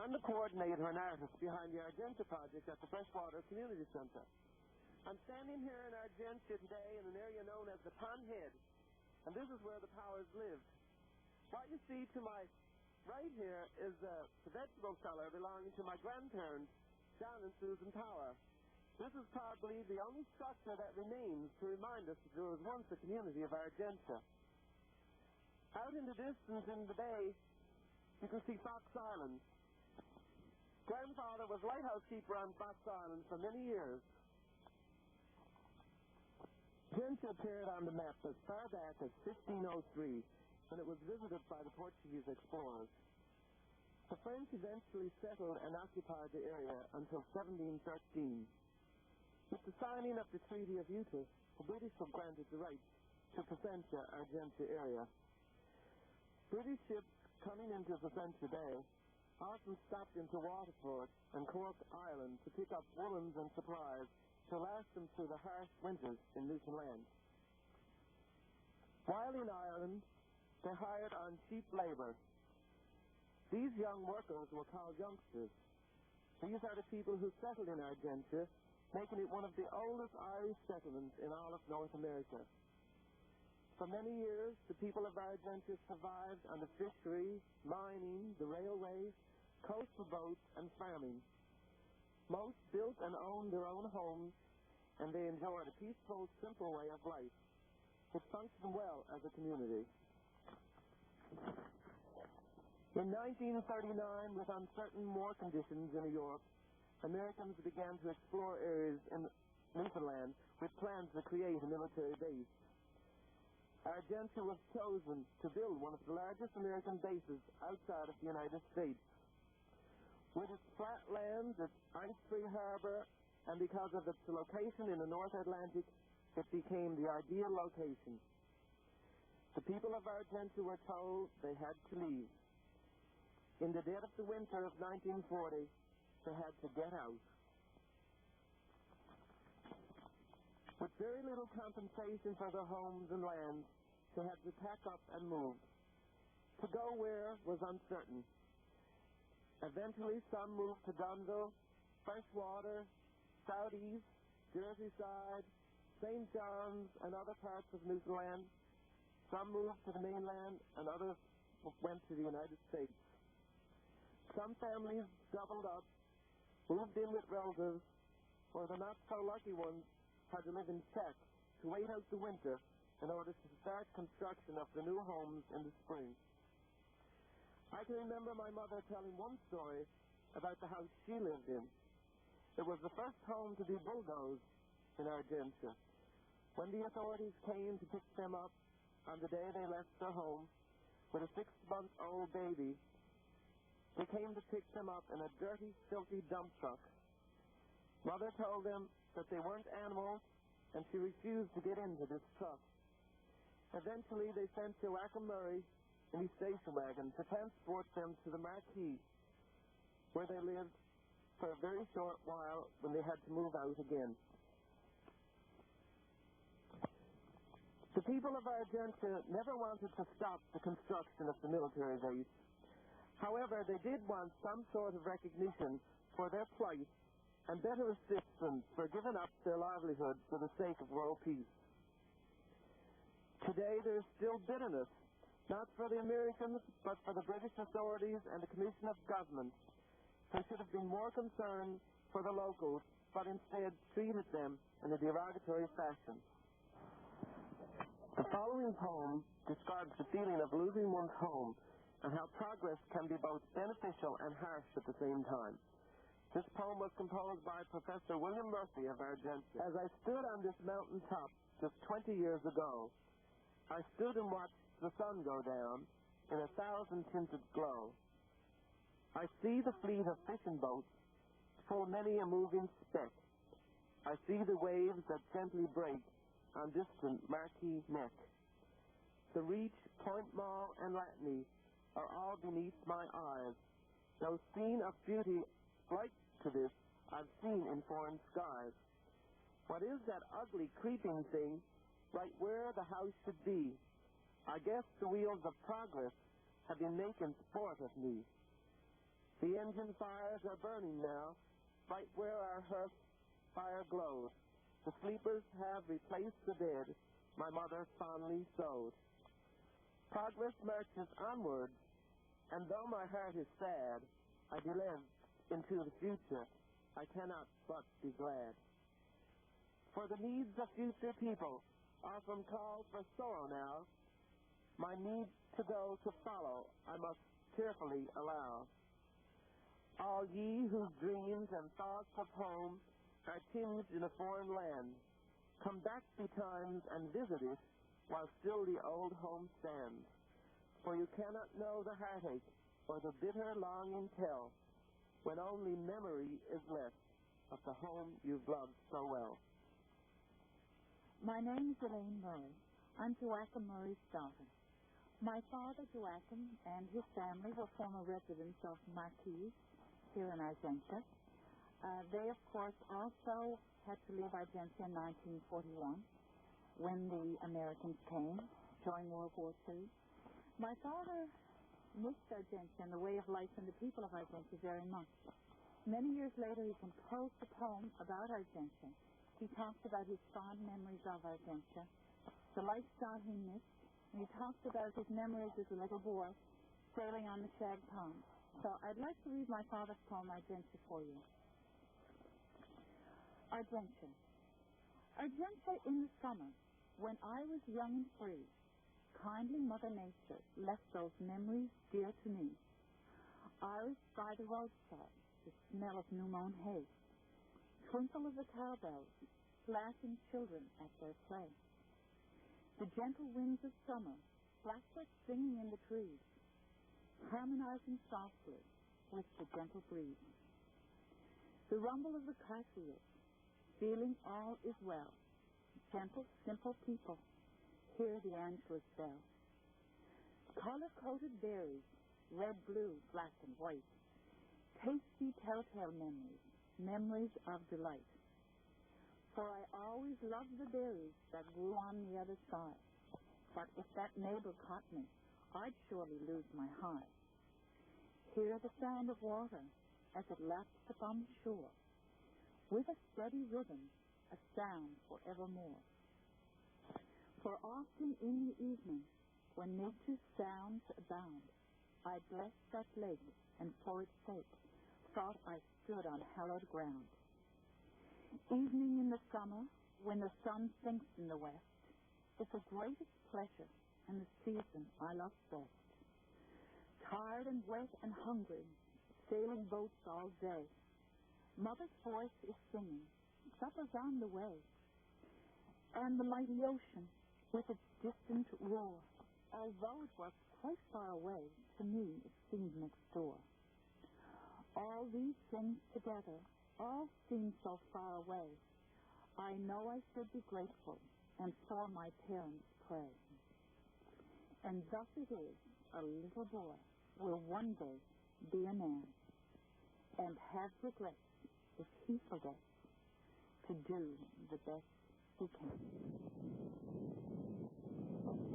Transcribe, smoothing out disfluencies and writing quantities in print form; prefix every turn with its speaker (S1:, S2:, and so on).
S1: I'm the coordinator and artist behind the Argenta project at the Freshwater Community Center. I'm standing here in Argenta today in an area known as the Pond Head, and this is where the Powers lived. What you see to my right here is the vegetable cellar belonging to my grandparents, John and Susan Power. This is probably the only structure that remains to remind us that there was once a community of Argenta. Out in the distance in the bay, you can see Fox Island. Grandfather was lighthouse keeper on Fox Island for many years. Argenta appeared on the map as far back as 1503, when it was visited by the Portuguese explorers. The French eventually settled and occupied the area until 1713. With the signing of the Treaty of Utah, the British were granted the right to Placentia, Argenta area. British ships coming into Placentia Bay often stopped into Waterford and Cork Island to pick up woolens and supplies to last them through the harsh winters in Newfoundland. While in Ireland, they hired on cheap labor. These young workers were called youngsters. These are the people who settled in Argenta, making it one of the oldest Irish settlements in all of North America. For many years, the people of Argenta survived on the fishery, mining, the railways, coastal boats, and farming. Most built and owned their own homes, and they enjoyed a peaceful, simple way of life. It functioned well as a community. In 1939, with uncertain war conditions in Europe, Americans began to explore areas in Newfoundland with plans to create a military base. Argenta was chosen to build one of the largest American bases outside of the United States. With its flat lands, its ice-free harbor, and because of its location in the North Atlantic, it became the ideal location. The people of Argenta were told they had to leave. In the dead of the winter of 1940, they had to get out. With very little compensation for their homes and lands, they had to pack up and move. To go where was uncertain. Eventually, some moved to Dunville, Freshwater, Southeast, Jersey Side, St. John's, and other parts of Newfoundland. Some moved to the mainland, and others went to the United States. Some families doubled up, moved in with relatives, or the not-so-lucky ones had to live in shack to wait out the winter in order to start construction of the new homes in the spring. I can remember my mother telling one story about the house she lived in. It was the first home to be bulldozed in Argenta. When the authorities came to pick them up on the day they left their home with a 6-month-old baby, they came to pick them up in a dirty, filthy dump truck. Mother told them that they weren't animals, and she refused to get into this truck. Eventually, they sent Joachim Murray in his station wagon to transport them to the Marquis, where they lived for a very short while when they had to move out again. The people of Argenta never wanted to stop the construction of the military base. However, they did want some sort of recognition for their plight and better assistance for giving up their livelihood for the sake of world peace. Today, there is still bitterness, not for the Americans, but for the British authorities and the Commission of Government. They should have been more concerned for the locals, but instead treated them in a derogatory fashion. The following poem describes the feeling of losing one's home and how progress can be both beneficial and harsh at the same time. This poem was composed by Professor William Murphy of Argenta. As I stood on this mountain top just 20 years ago, I stood and watched the sun go down in 1,000-tinted glow. I see the fleet of fishing boats full many a moving speck. I see the waves that gently break on distant Marquis Neck. The Reach, Point Mall, and Latney are all beneath my eyes. No scene of beauty like to this I've seen in foreign skies. What is that ugly, creeping thing right where the house should be? I guess the wheels of progress have been making sport of me. The engine fires are burning now, right where our hearth fire glows. The sleepers have replaced the dead my mother fondly sewed. Progress marches onward, and though my heart is sad, I delve into the future. I cannot but be glad. For the needs of future people often call for sorrow now. My need to go to follow I must cheerfully allow. All ye whose dreams and thoughts of home are tinged in a foreign land, come back betimes and visit it while still the old home stands. For you cannot know the heartache or the bitter longing tell when only memory is left of the home you've loved so well.
S2: My name is Elaine Murray. I'm Joachim Murray's daughter. My father, Joachim, and his family were former residents of Marquis here in Argentia. They, of course, also had to leave Argentia in 1941 when the Americans came during World War II. My father missed Argentia and the way of life and the people of Argentia very much. Many years later, he composed a poem about Argentia. He talked about his fond memories of Argentia, the lifestyle he missed, and he talked about his memories as a little boy sailing on the Shag Pond. So I'd like to read my father's poem, Argentia, for you. Argentia. Argentia in the summer, when I was young and free, kindly Mother Nature left those memories dear to me. Iris by the roadside, the smell of new-mown hay, twinkle of the cowbells, laughing children at their play, the gentle winds of summer, blackbirds singing in the trees, harmonizing softly with the gentle breeze, the rumble of the cart wheels, feeling all is well, gentle, simple people, hear the Angelus bell, color-coated berries, red, blue, black, and white, tasty telltale memories, memories of delight. For I always loved the berries that grew on the other side. But if that neighbor caught me, I'd surely lose my hide. Hear the sound of water as it laps upon the shore, with a steady rhythm, a sound forevermore. For often in the evening, when nature's sounds abound, I blessed that lake, and for its sake, thought I stood on hallowed ground. Evening in the summer, when the sun sinks in the west, is the greatest pleasure and the season I love best. Tired and wet and hungry, sailing boats all day, Mother's voice is singing, supper's on the way, and the mighty ocean with its distant roar, although it was quite far away, to me it seemed next door. All these things together all seem so far away. I know I should be grateful and for my parents pray. And thus it is a little boy will one day be a man and have regrets if he forgets to do the best he can.